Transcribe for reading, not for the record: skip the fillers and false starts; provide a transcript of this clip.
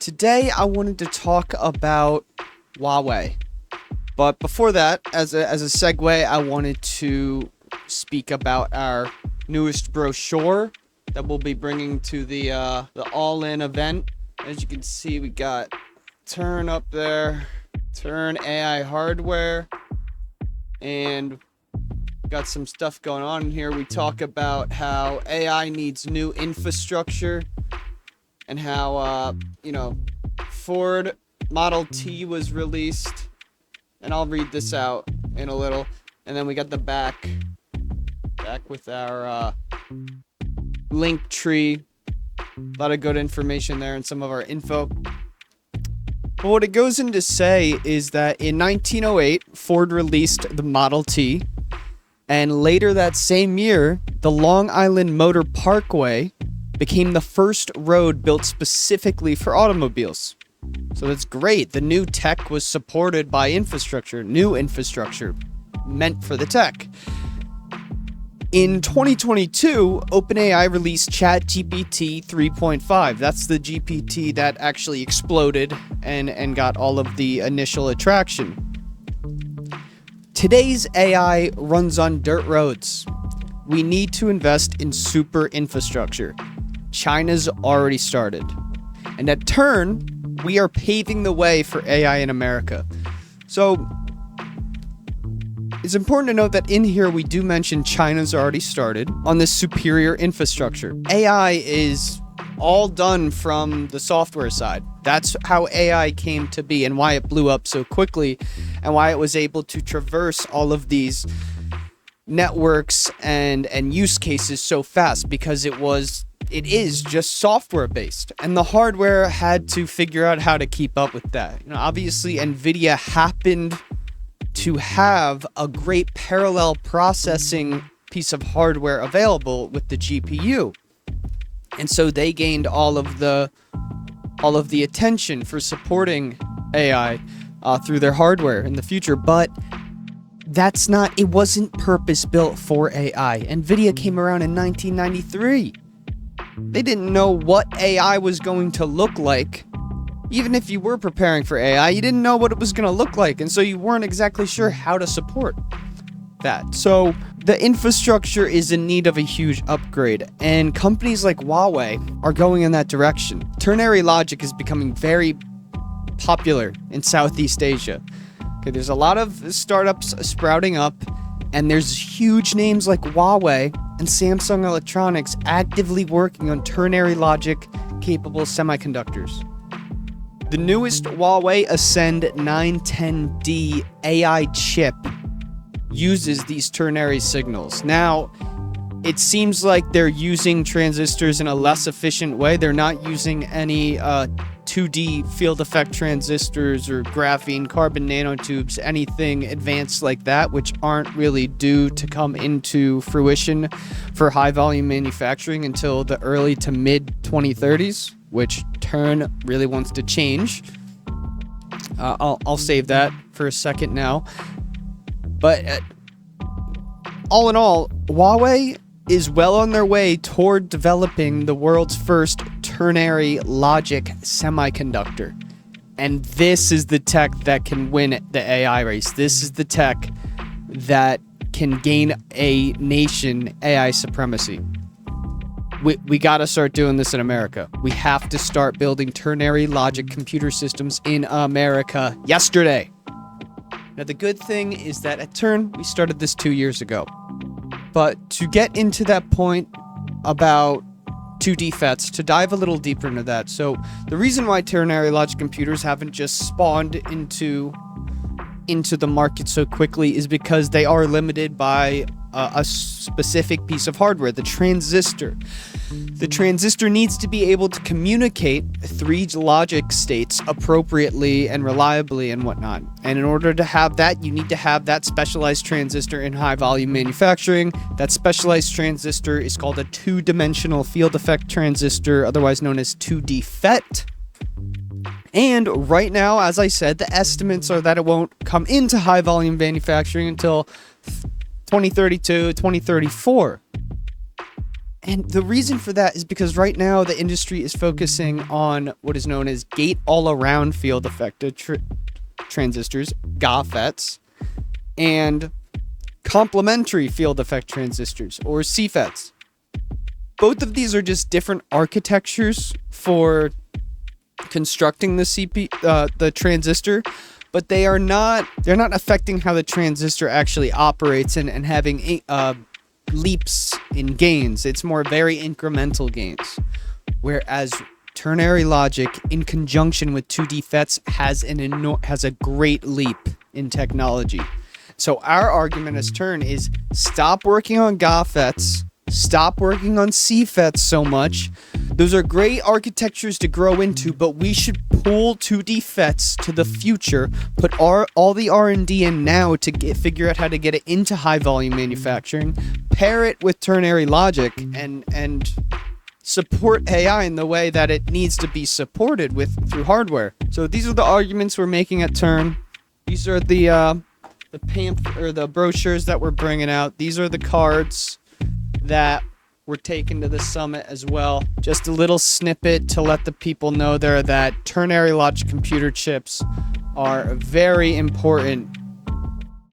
Today, I wanted to talk about Huawei. But before that, as a segue, I wanted to speak about our newest brochure that we'll be bringing to the all-in event. As you can see, we got Tern up there, Tern AI hardware, and got some stuff going on here. We talk about how AI needs new infrastructure and how, Ford Model T was released. And I'll read this out in a little. And then we got the back with our link tree. A lot of good information there and some of our info. But what it goes in to say is that in 1908, Ford released the Model T. And later that same year, the Long Island Motor Parkway became the first road built specifically for automobiles. So that's great. The new tech was supported by infrastructure, new infrastructure meant for the tech. In 2022, OpenAI released ChatGPT 3.5. That's the GPT that actually exploded and got all of the initial attraction. Today's AI runs on dirt roads. We need to invest in super infrastructure. China's already started. And at Tern, we are paving the way for AI in America. So it's important to note that in here we do mention China's already started on this superior infrastructure. AI is all done from the software side. That's how AI came to be and why it blew up so quickly and why it was able to traverse all of these networks and use cases so fast, because it is just software based, and the hardware had to figure out how to keep up with that. Obviously Nvidia happened to have a great parallel processing piece of hardware available with the GPU, and so they gained all of the attention for supporting AI through their hardware in the future. But it wasn't purpose built for AI. Nvidia came around in 1993. They didn't know what AI was going to look like. Even if you were preparing for AI, you didn't know what it was going to look like, and so you weren't exactly sure how to support that. So the infrastructure is in need of a huge upgrade, and companies like Huawei are going in that direction. Ternary logic is becoming very popular in Southeast Asia. Okay, there's a lot of startups sprouting up, and there's huge names like Huawei and Samsung Electronics actively working on ternary logic capable semiconductors. The newest Huawei Ascend 910D AI chip uses these ternary signals. Now, it seems like they're using transistors in a less efficient way. They're not using any 2D field effect transistors or graphene carbon nanotubes, anything advanced like that, which aren't really due to come into fruition for high volume manufacturing until the early to mid 2030s, which Tern really wants to change. I'll save that for a second now. But all in all, Huawei is well on their way toward developing the world's first ternary logic semiconductor. And this is the tech that can win the AI race. This is the tech that can gain a nation AI supremacy. We got to start doing this in America. We have to start building ternary logic computer systems in America yesterday. Now, the good thing is that at Tern, we started this 2 years ago. But to get into that point about 2D FETs, to dive a little deeper into that. So the reason why ternary logic computers haven't just spawned into the market so quickly is because they are limited by a specific piece of hardware, the transistor. The transistor needs to be able to communicate three logic states appropriately and reliably and whatnot. And in order to have that, you need to have that specialized transistor in high volume manufacturing. That specialized transistor is called a two-dimensional field effect transistor, otherwise known as 2D FET. And right now, as I said, the estimates are that it won't come into high volume manufacturing until 2032, 2034. And the reason for that is because right now the industry is focusing on what is known as gate-all-around field effect transistors, GAFETs, and complementary field effect transistors, or CFETs. Both of these are just different architectures for constructing the transistor, but they're not affecting how the transistor actually operates and having leaps in gains. It's more very incremental gains. Whereas ternary logic in conjunction with 2D FETs has a great leap in technology. So our argument as Tern is stop working on GAFETs, stop working on CFETs so much. Those are great architectures to grow into, but we should pull 2D FETs to the future, put all the R&D in now to figure out how to get it into high volume manufacturing, pair it with ternary logic, and support AI in the way that it needs to be supported through hardware. So these are the arguments we're making at Tern. These are the brochures that we're bringing out. These are the cards that were taken to the summit as well. Just a little snippet to let the people know there that ternary logic computer chips are very important